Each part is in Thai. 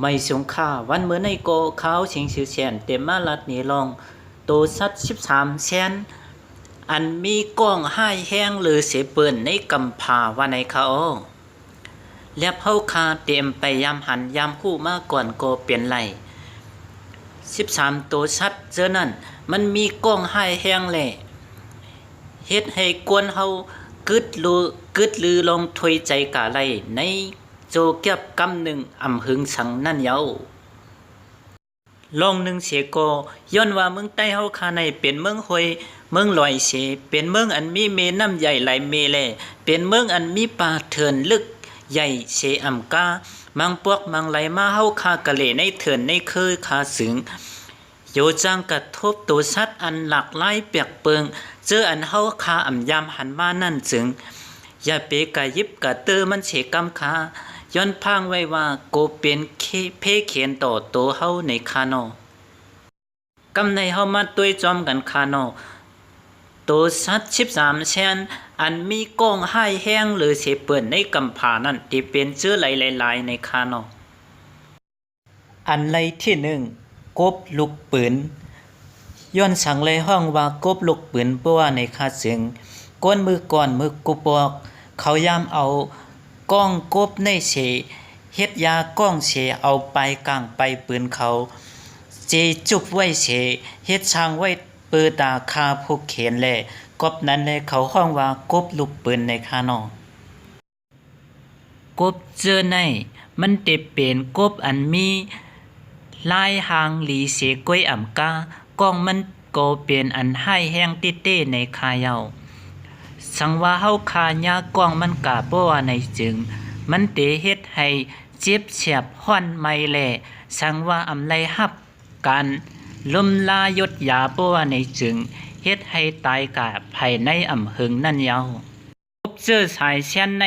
ไม่สงค่าวันเมื่อในโกเขาชิงชื่อแชนเต็มมาลัดนีลองโตสัด13แชนอันมีกล้องห้ายแห้งหรือเสเปินในกำพาว่าในเขาและเฮาคาเต็มไปยามหันยามหู้มาก่อนก็เปลี่ยนไหล13ตัวชัดเจอนั่นมันมีกล้องห้ายแห้งแหละเฮ็ดให้กวนเฮากึดลือลงถอยใจกะไหลในโจเก็บกำหนึ่งอำหึงสังนั่นเยาลองหนึ่งเสียก็ย้อนว่าเมืองใต้เฮาคาในเป็นเมืองห้วยเมืองลอยเสเป็นเมืองอันมีเมน้ำใหญ่ไหลเมแลเป็นเมืองอันมีป่าเถื่อนลึกใหญ่เสอำกามังพวกมังไหลมาเฮาคากะเลในเถื่อนในเคยคาสึงโยจังกระทบตัวสัตว์อันหลากหลายเปียกเปิงเจออันเฮาคาอำยามหันมานั่นจึงอย่าเปกะยิบกะเตอมันเฉกำคาย้อนพางไว้ว่าโกเป็นเพเขียนต่อตัวเฮาในคานอกำในเฮามาต้วยจอมกันคานอตัวสัตว์13แชนอันมีกล้องห้ายแห้งหรือเสเปิ่นในกำผานั่นที่เป็นเชื้อหลายๆในคานออันไรที่1กบลูกปืนย้อนสั่งเลยห้องว่ากบลูกปืนเพราะว่าในคาเสียงก้นมือก่อนมือกุปอกเขายามเอาก้องกบในเสเฮ็ดยาก้องเสเอาไปกลางไปปืนเขาเจจุบไว้เสเฮ็ดช่างไว้เปิดตาคาผูกเขนแลกบนั้นเลยเขาห้องว่ากบลูกปืนในคานอกบเจอในมันเตเป็นกบอันมีลายหางหลีเสก้วยอ่ำกาก้องมันก็เป็นอันให้แห้งติเต้ในคาเยาสังว่าเฮาคาญากล้องมันกะบ่ว่าในจึงมันเตเฮ็ดให้เจ็บแฉบฮ้อนไม่แลสังว่าอำไลรับการลมลายดยาบ่ว่าในจึงเฮ็ดให้ตายกะภายในอำหึงนั่นเยาพบเจอสายเช่นใน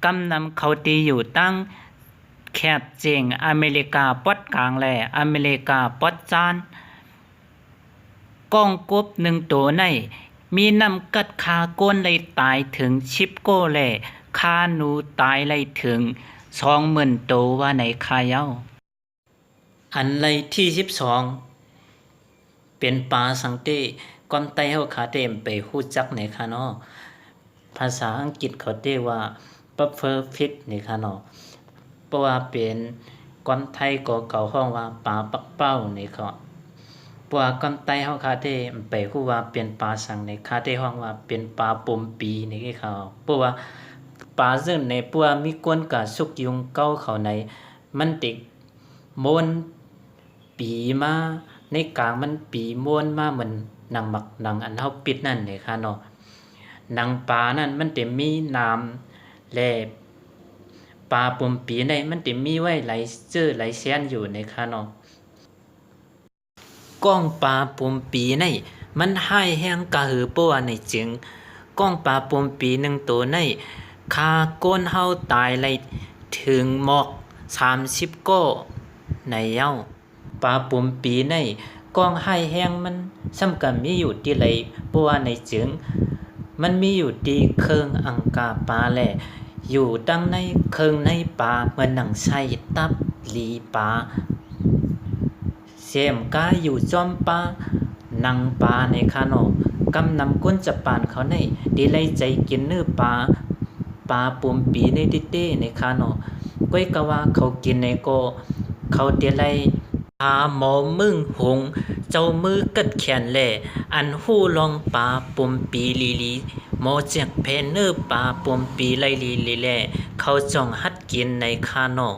กำนำเขาตีอยู่ตั้งแคบเจงอเมริกาปอดกลางและอเมริกาปอดจานก้องกบ1ตัวในมีนำกัดคาก้นเลยตายถึง10 โก้แลคาหนูตายเลยถึง20,000 ตัวว่าในคาเยาอันเลยที่12เป็นปลาสังเต้ก่อนไตเฮาคาเต็มไปฮู้จักในคาเนาะภาษาอังกฤษเขาเรียกว่า puffer fish ในคาเนาะเพราะว่าเป็นก่อนไทยก็เก่าห้องว่าปลาปักเป้าในเขาเพราะว่าก่อนไตเฮาคาเต้ไปฮู้ว่าเป็นปลาสังในคาเต้ห้องว่าเป็นปลาปมปีในเขาเพราะว่าปลาซึ่งในเพราะว่ามีกวนกะสุกยุงเก้าเขาในมันติดมนปีมาในกลางมันปีม้วนมาเหมือนหนังหมักหนังอันเฮาปิดนั่นเลยค่ะเนาะหนังปลานั่นมันจะมีน้ำและปลาปมปีในมันจะมีไว้หลายเจอหลายแสนอยู่ในค่ะเนาะก้องปลาปมปีในมันให้แห้งกะหือปัวในจึงก้องปลาปมปี1ตัวในคาก้นเฮาตายเลยถึงหมอก30 ก้อในเย้าปลาปุ่มปีในกองให้แห้งมันสำคัญมีอยู่ที่ไหลปัวในจึงมันมีอยู่ที่เครื่องอังกาปลาแหละอยู่ตั้งในเครื่องในปลาเหมือนหนังไส้ตับหลีปลาเสียมกาอยู่จอมปลานังปลาในคานอกำนำก้นจะปานเขาในดีไลใจกินเนื้อปลาปุ่มปีในติเต้ในคานอก้อยกะว่าเขากินในก็เขาเดียไลปลาหมอมึงหงเจ้ามือกัดแขนแหล่อันหู้ลองปลาปุ่มปีลีหมอแจกเพนเนอร์ปลาปุ่มปีไลลีแหล่เขาจ้องหัดกินในคานอ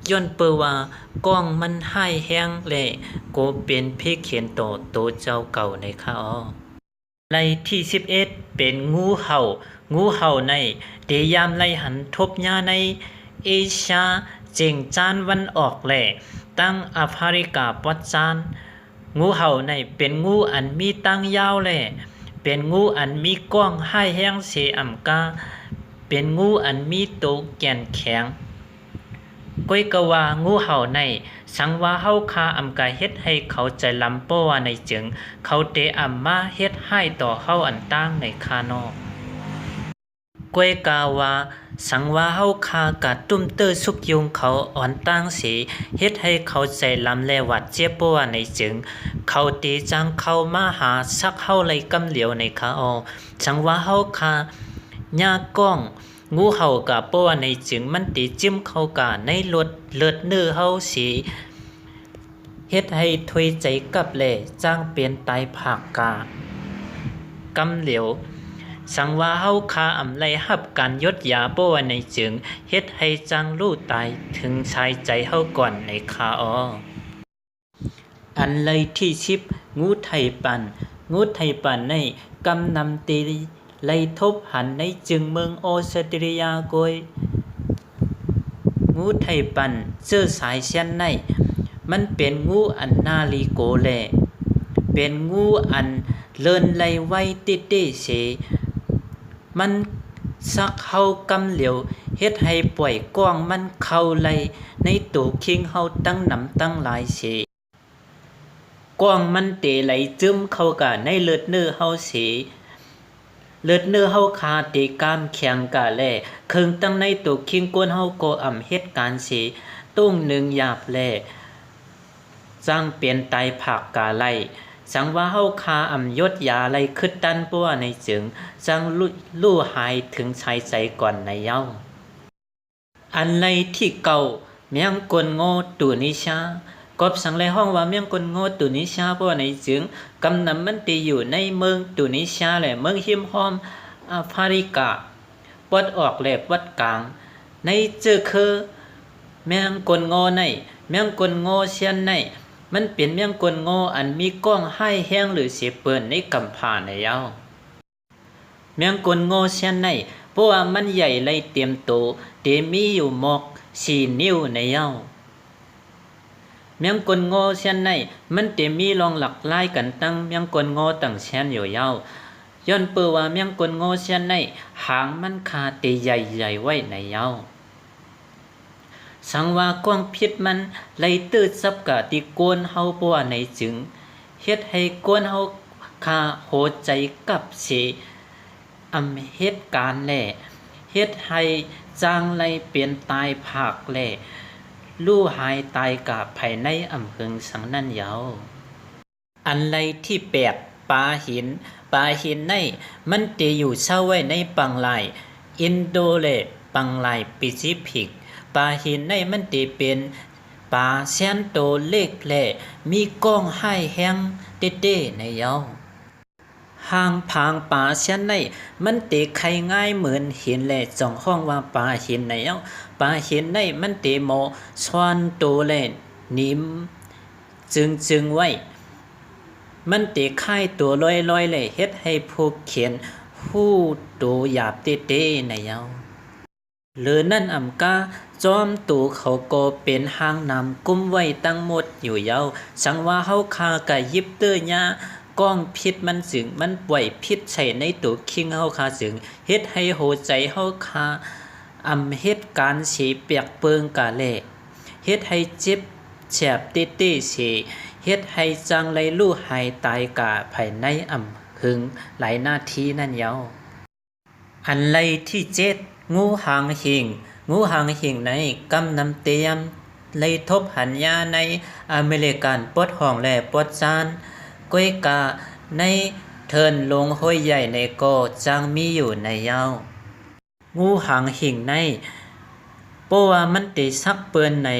ย้อนเปว่าก้องมันให้แห้งแหล่ก็เป็นเพเขียนต่อโตเจ้าเก่าในคาอไลที่11เป็นงูเห่าในเดยามไลหันทบญาในเอเชียเจิงจานวันออกแหล่ตั้งแอฟริกาปอดจานงูเห่าในเป็นงูอันมีตั้งยาวแหล่เป็นงูอันมีก้องให้แห้งเสอำกาเป็นงูอันมีโตแก่นแข็งก้อยกะว่างูเห่าในสังว่าเฮาคาอำกาเฮ็ดให้เขาใจลำป้อว่าในจึงเขาเตอำมาเฮ็ดให้ต่อเฮาอันตั้งในคานอก กวยกาวาสังว่าเฮาคากะตุ้มเตอสุกยุงเขาอ่อนตั้งสีเฮ็ดให้เขาใจลำและหวัดเจ็บปวดในจึงเขาตีจังเข้ามาหาสักเฮาเลยกำเหลียวในคาออสังว่าเฮาคาญาก้องงูเห่ากะปวดในจึงมันตีจิ้มเข้ากะในรถเลือดเนื้อเฮาสีเฮ็ดให้ถอยใจกับแลจ้างเปลี่ยนตายภาคกากำเหลียวสังว่าเฮาคาอำไลหับการยดยาบ่ว่าในจึงเฮ็ดให้จังรู้ตายถึงชายใจเฮาก่อนในคาอออันเลยที่10งูไทปันงูไทปันในกำนำตีไลทบหันในจึงเมืองออสเตรเลียโกยงูไทปันเจอสายเชียนในมันเป็นงูอันนาลีโกแลเป็นงูอันเลินไลไว้ติเตเสมันสักเฮากำเหลียวเฮ็ดให้ปล่อยกว้างมันเข้าไลในตูคิงเฮาตั้งนำตั้งหลายเสกว้างมันเตไหลจึมเข้ากะในเลือดเนื้อเฮาเสเลือดเนื้อเฮาคาเตกามแข็งกะแลเคิงตั้งในตูคิงกวนเฮาก็อำเฮ็ดการเสตุ้งหนึ่งหยาบแลจังเปลี่ยนไตผักกาไลสังว่าเฮาคาอำยศยาไลคึดตันปัวในจึงจังลู่หายถึงชายใจก่อนในเย้าอันไลที่เก่าเมียงกลโง่ตุนิชากบสังไลห้องว่าเมียงกลโง่ตุนิชาปัวในจึงกำนำมันตีอยู่ในเมืองตุนิชาและเมืองหิมหอมอาฟาริกาปดออกแหลบวัดกลางในเจอคือเมียงกลโง่ในเมียงกลโง่เชียนในมันเป็นเมียงกลโง่อันมีกล้องให้แห้งหรือเสียเปินในกำผาในเย้าเมียงกลโง่เช่นในเพราะว่ามันใหญ่เลยเตรียมโตเตมีอยู่หมอก4 นิ้วในเย้าเมียงกลโง่เช่นในมันเตมีรองหลักลายกันตั้งเมียงกลโง่ตั้งเช่นอยู่เย้าย้อนเปือว่าเมียงกลโง่เช่นในหางมันคาเตใหญ่ๆไว้ในเย้าสังว่ากว้างพิษมันไล่ตื้อซับกะติโกนเฮาปัวในจึงเฮ็ดให้กวนเฮาคาโหใจกับเสอำเหตุการณ์แลเฮ็ดให้จางไลเปลี่ยนตายภาคแลลู่หายตายกะภายในอำเภอสังนั่นยาวอันไลที่8ปาหินในมันเตอยู่เช่าไว้ในปังลายอินโดและปังลายแปซิฟิกปลาหินในมันติเป็นปลาแสนโตเล็กแหล่มีก้องให้แห้งเต้ๆในเย้าหางพางปลาแสนในมันติไข่ง่ายเหมือนหินแหล่จ่องห้องว่าปลาหินในเย้าปลาหินในมันติโมสวนโตแหล่นิ่มจึงไว้มันติไข่ตัวลอยๆแหล่เฮ็ดให้ผู้เขียนฮู้โตหยาบเต้ๆในเย้าหรือนั่นอำกาจอมตูเขาก็เป็นหางนำกุ้มไว้ตั้งหมดอยู่เย้าสังว่าเฮาคากะยิบเตอร์ญาก้องพิษมันจึงมันปล่อยพิษใส่ในตัวคิงเฮาคาจึงเฮ็ดให้โหใจเฮาคาอำเฮ็ดการสิเปียกเปิงกะแลเฮ็ดให้เจ็บแฉบเต้ๆสิเฮ็ดให้จังไลลู่หายตายกะภายในอำหึงหลายนาทีนั่นเย้าอันไลที่7งูหางหิงในกำนำเตียมเลยทบหันยาในอเมริกันปดห้องและปดจานก้อยกาในเทินลงห้อยใหญ่ในก็จังมีอยู่ในเย้างูหางหิงในเพราะว่ามันติซักเปิ้นใน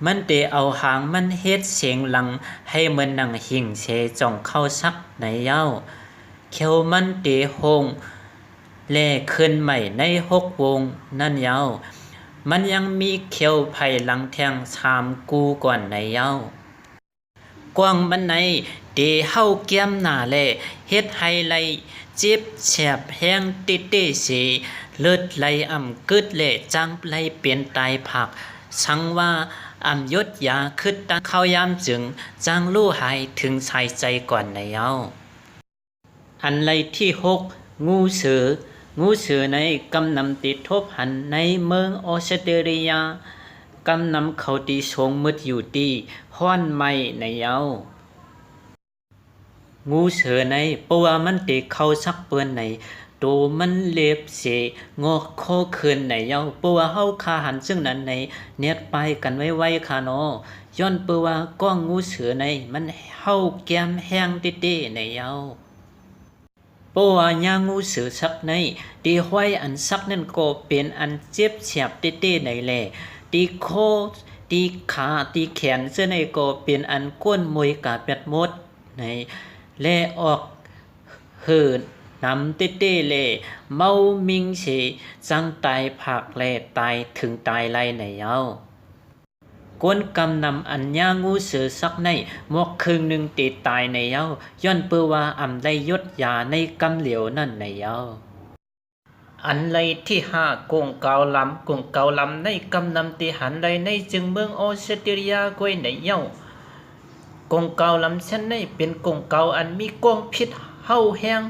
มันติเอาหางมันเฮ็ดเสียงหลังให้เหมือนหนังหิงเสจ่องเข้าซักในเย้าเขียวมันติหงแล่ขึ้นใหม่ใน6 วงนั่นเย้ามันยังมีเขียวไผ่หลังแทง3 กูก่อนในเย้ากว้างมันในเตเฮาเกียมหน้าแลเฮ็ดให้ไหลเจ็บแฉบแห้งติเตเสเลือดไหลอำกึดแลจังไหลเปลี่ยนตายผักสังว่าอำยศยาคึดตั้งเข้ายามจึงจังรู้หายถึงชายใจก่อนในเย้าอันไหลที่6งูเสือในกำนำติดทบหันในเมืองออสเตรเลียกำนำเขาตีชงมืดอยู่ตีห้อนไม้ในเย้างูเสือในเพราะว่ามันติเข้าซักเปิ้นใน ตูมันเล็บเสงอกโคคืนในเยาปัวเฮาคาหันซึ่งนั้นในเน็ตไปกันไว้ๆค่ะเนาะย้อนปัวก้องงูเสือในมันเฮาแก้มแห้งติเต้ในเยาปัวยางูเสือสักในตีห้อยอันสักนั่นก็เป็นอันเจ็บแฉบติเต้ในแลตีโคตีขาตีแขนเสื้อในก็เป็นอันก้นมวยกาเป็ดมดในแลออกเหินนำเต้ๆเลยเมามิงเสจังตายผักแลตายถึงตายไรในเย้ากวนกำนำอันย่างูเสือสักในหมอกครึ่งหนึ่งตีตายในเย้าย้อนเปือว่าอำได้ยศยาในกำเหลียวนั่นในเย้าอันไรที่ห้ากงเกาลำในกำนำตีหันไรในจึงเมืองออสเตรเลียกวยในเย้ากงเกาลำเช่นในเป็นกงเกาอันมีกองพิษเฮาแห้ง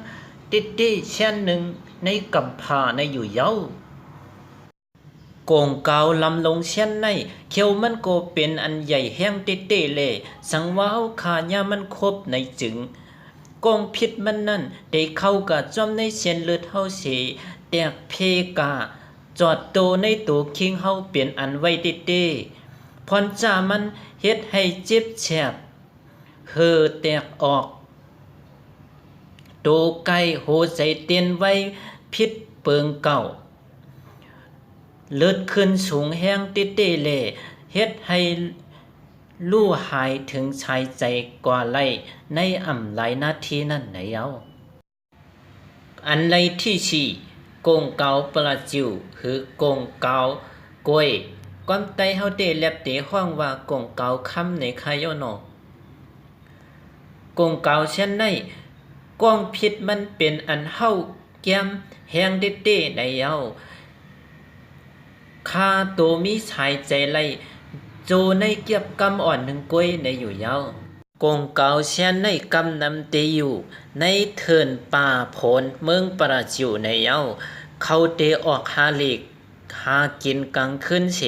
ติดดีเช่นหนึ่งในกำพาในอยู่เย้ากงเกาลำลงเช่นในเขียวมันก็เป็นอันใหญ่แห้งติดเตเลยสังว่าเฮาขาญามันครบในจึงกองพิษมันนั่นได้เข้ากับจอมในเส้นเลือดเฮาเสแตกเพกาจอดโตในตัวคิงเฮาเปลี่ยนอันไว้ติดเตพรจ่ามันเฮ็ดให้เจ็บแฉบเห่อแตกออกโตไก่โหใจเตียนไว้พิษเปิงเก่าเลือดขึ้นสูงแห้งติเตเล่เฮ็ดให้ลู่หายถึงชายใจกว่าไล่ในอ่ำหลายนาทีนั่นไหนเอาอันไรที่สี่กงเกาประจิวคือกงเกากวยความไตเฮาเตเล็บเตห้องว่ากงเกาคำในคายโนกงเกาเช่นในกองพิษมันเป็นอันเฮาแก้มแหงเต้ในเย้าคาโตมีชายใจไล่โจในเกียบกำอ่อนหนึ่งกล้วยในอยู่เย้ากงเกาเช่นในกำนำเตอยู่ในเถินป่าผลเมืองประจิวในเย้าเขาเตออกหาเล็กหากินกลางคืนเส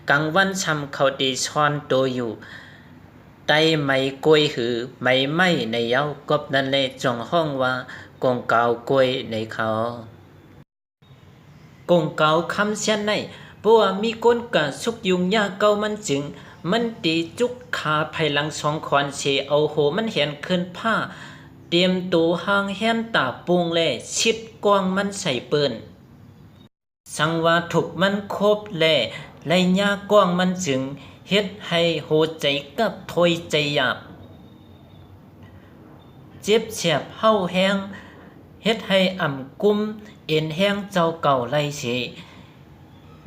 กลางวันช้ำเขาเตช้อนโตอยู่ไต้ไม้กล้วยหือไม้ไม้ในเย้ากบนั่นเลยจองห้องว่ากงเกากล้วยในเขากงเกาคำเช่นในเพราะว่ามีก้นกะสุกยุงยาเก่ามันจึงมันตีจุกขาภายหลังสองคอนเชเอาโหมันเห็นขึ้นผ้าเตรียมตัวห่างแหนตาปุงแลชิดกว้างมันใส่เปิ้นสังว่าถูกมันครบแลไล่ยากว้างมันจึงเฮ็ดให้โหใจกับถอยใจหยาบเจ็บแฉบเฮาแห้งเฮ็ดให้อ่ำกุมเอ็นแห้งเจ้าเก่าไล่เส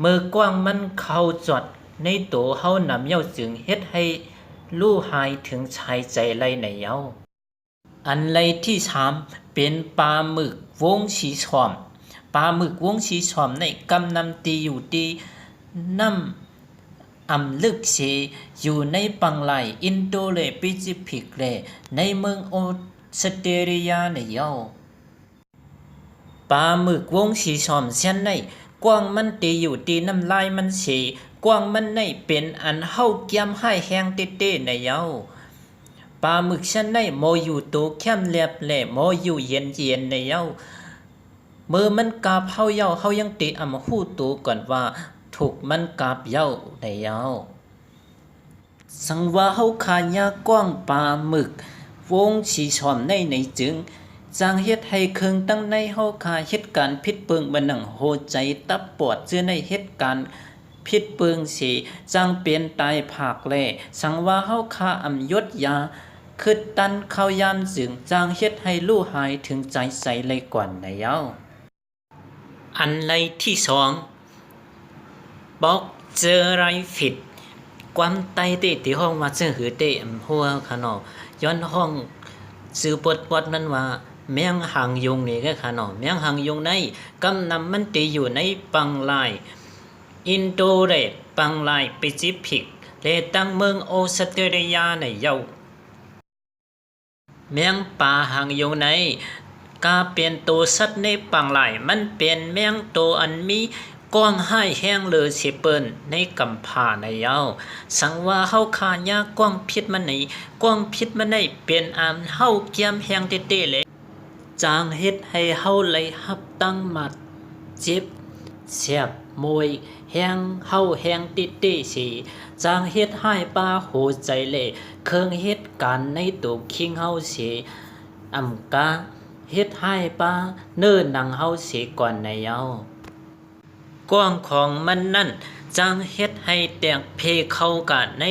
มือกว้างมันเข้าจอดในตัวเฮานำเย้าจึงเฮ็ดให้ลู่หายถึงชายใจไล่ในเย้าอันไล่ที่สามเป็นปลาหมึกวงสีฉ่อมปลาหมึกวงสีฉ่อมในกำนำตีอยู่ตีน้ำอ่ำลึกเสอยู่ในปังไหลอินโดเลแปซิฟิกเลในเมืองออสเตรเลียในเย้าปลาหมึกวงสีฉ่อมเช่นในกว้างมันตีอยู่ตีน้ำลายมันเสกว้างมันในเป็นอันเฮาเกียมให้แห้งเต้ๆในเย้าปลาหมึกเช่นในโมอยู่โตแคมเลียบแหล่โมอยู่เย็นในเย้าเมื่อมันกาบเฮาเย้าเฮายังติอำหู้ตัวก่อนว่าถูกมันกาบเย้าในเย้าสังว่าเฮาขายากว้างปลาหมึกวงสีฉ่อมในจึงจางเฮ็ดให้เคิงตั้งในเฮาคาเฮ็ดการผิดเปิงบันนังโหใจตับปอดเจือในเฮ็ดการผิดเปิงสิจางเปลี่ยนตายภาคแลสังว่าเฮาคาอำยศยาคือตันเข้ายามจึงจางเฮ็ดให้ลู่หายถึงใจใสเลยก่อนในเย้าอันไรที่สองบอกเจอไรผิดความไตเตที่ห้องว่าเจอหือเตหัวขนอย้อนห้องซื้อปดนั้นว่าแมงหางยุงนี่ก็ค่ะเนาะแมงหางยุงในกำนำมันตีอยู่ในปังลายอินโดเรตปังลายแปซิฟิกและตั้งเมืองออสเตรเลียในเย้าแมงป่าหางยุงในกาเป็นตัวสัตว์ในปังลายมันเป็นแมงตัวอันมีกว้างให้แห้งเลยสิเปิ้นในกำพาในเย้าสังว่าเฮาคายากว้างพิษมันในกว้างพิษมันในเป็นอามเฮาเกียมแห้งเต้ๆเลย จางเฮ็ดให้เฮาไหลหับตั้งมัดเจ็บเสียบมวยแหงเฮาแหงติดติสิจางเฮ็ดให้ป้าโหใจเล่เครื่องเฮ็ดการในตัวคิงเฮาสิอำกาเฮ็ดให้ป้าเนิ่นหนังเฮาสิก่อนในเยากว้างของมันนั่นจางเฮ็ดให้แตกเพเข้ากะใน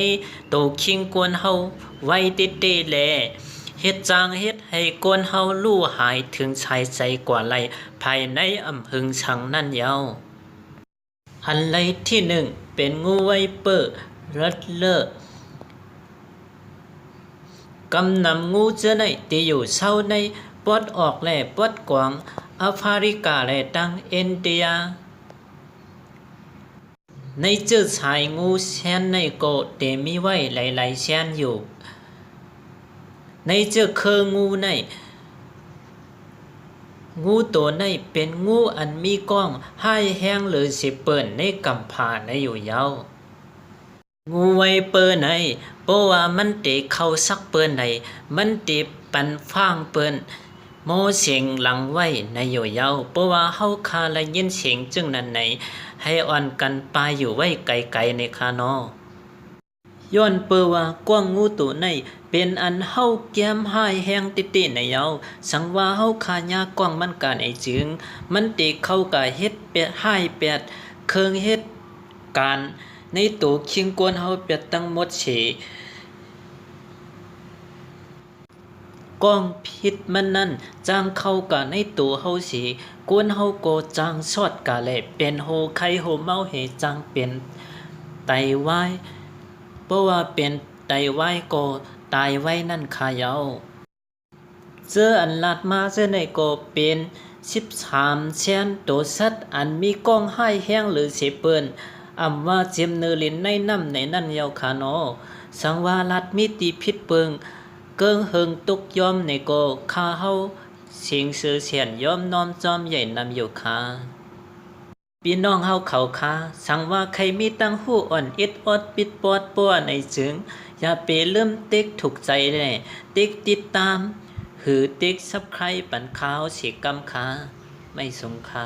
ตัวคิงกวนเฮาไว้ติดติแลเฮ็ดจางเฮ็ดให้กวนเฮารู้หายถึงชายใจกว่าไหลภายในอำหึงชังนั่นเยาอันไหลที่หนึ่งเป็นงูไวเปอร์รัดเลอร์กำนำงูเจอในที่อยู่เศร้าในปอดออกและปอดกวางแอฟริกาและตังอินเดียในเจอชายงูเชียนในโกเตมีไว้หลายๆเชียนอยู่ในเจอเคองูในงูตัวในเป็นงูอันมีกล้องให้แห้งหรือสิเปิ่นในกำผาในอยู่เยางูไวเปิ่นในเพราะว่ามันเตะเข้าซักเปิ่นในมันเตะปันฟางเปิ่นโมเสียงหลังไว้ในอยู่เยาเพราะว่าเฮาคาละยินเสียงจึงนั้นในให้อ่อนกันปลายอยู่ไว้ไกลๆในคานอย้อนเปว่ากว้างงูตัวในเป็นอันเฮาแก้มหายแห้งติในเยาสังว่าเฮาคายากว้างมันการไอจึงมันติเข้ากะเฮ็ดเป็ดหายเป็ดเครื่องเฮ็ดการในตัวคิงกวนเฮาเป็ดทั้งหมดสิกองพิษมันนั่นจางเข้ากะในตัวเฮาสิกวนเฮาก็จางสอดกะแลเป็นโหไข้โหเมาเหจางเป็นไตวายเพราะว่าเป็นไตวายก็ตายไว้นั่นคาเยาเจออันลาดมาเจอในก็เป็น13เชียนตัวสัตว์อันมีกล้องให้แห้งหรือสิเปิ้นอำว่าเจมเนอลินในน้ำในนั่นเยาคานอสังว่าลัดมีตีพิษเปิงเกิงเฮิงตุกยอมในก็คาเฮาสิงสือเสียนยอมน้อมจอมใหญ่นำอยู่คาพี่น้องเฮาเขาคาสังว่าใครมีตั้งหูอ่อนอิดอดปิดปอดปัวในจึงอย่าไปเริ่มติ๊กถูกใจแน่ติ๊กติดตามหือติ๊กซับใครปันขาวสีกำคาไม่สงคา